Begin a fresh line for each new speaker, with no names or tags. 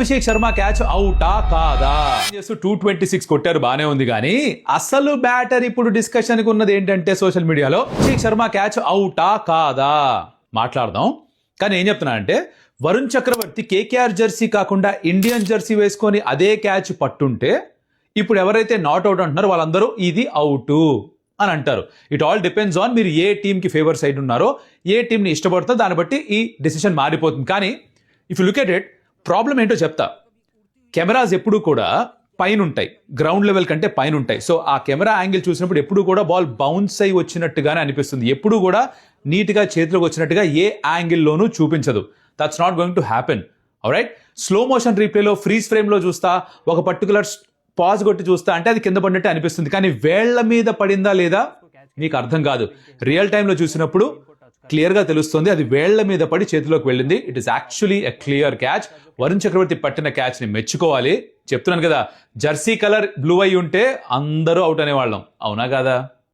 Abhishek Sharma catch అవుటా కాదా 226 కొట్టారు, బానే ఉంది. కానీ అసలు బ్యాటర్ ఇప్పుడు డిస్కషన్ కి ఉన్నది ఏంటంటే సోషల్ మీడియాలో అభిషేక్ శర్మ క్యాచ్ అవుటా కాదా మాట్లాడదాం. కానీ ఏం చెప్తున్నానంటే వరుణ్ చక్రవర్తి కేకేఆర్ జెర్సీ కాకుండా ఇండియన్ జెర్సీ వేసుకొని అదే క్యాచ్ పట్టుంటే ఇప్పుడు ఎవరైతే నాట్ అవుట్ అంటున్నారో వాళ్ళందరూ ఇది అవుట్ అని అంటారు. ఇట్ ఆల్ డిపెండ్స్ ఆన్ మీరు ఏ టీంకి ఫేవర్ సైడ్ ఉన్నారో, ఏ టీంని ఇష్టపడుతుందో దాన్ని బట్టి ఈ డెసిషన్ మారిపోతుంది. కానీ if you look at it, problem ఏంటో చెప్తా. కెమెరాస్ ఎప్పుడు కూడా పైన ఉంటాయి, గ్రౌండ్ లెవెల్ కంటే పైన ఉంటాయి. సో ఆ కెమెరా యాంగిల్ చూసినప్పుడు ఎప్పుడు కూడా బాల్ బౌన్స్ అయి వచ్చినట్టుగానే అనిపిస్తుంది, ఎప్పుడు కూడా నీట్గా చేతిలోకి వచ్చినట్టుగా ఏ యాంగిల్లోనూ చూపించదు. That's not going to happen. Alright, slow motion రీప్లేలో ఫ్రీజ్ ఫ్రేమ్లో చూస్తా, ఒక పర్టికులర్ పాజ్ కొట్టి చూస్తా అంటే అది కింద పడినట్టే అనిపిస్తుంది. కానీ వేళ్ల మీద పడిందా లేదా మీకు అర్థం కాదు. రియల్ టైంలో చూసినప్పుడు క్లియర్గా తెలుస్తుంది అది వేళ్ల మీద పడి చేతిలోకి వెళ్ళింది. It is actually a clear catch. Varun Chakravarthy పట్టిన క్యాచ్ని మెచ్చుకోవాలి. చెప్తున్నాను కదా, జెర్సీ కలర్ బ్లూ అయి ఉంటే అందరూ అవుట్ అనేవాళ్ళం, అవునా కాదా?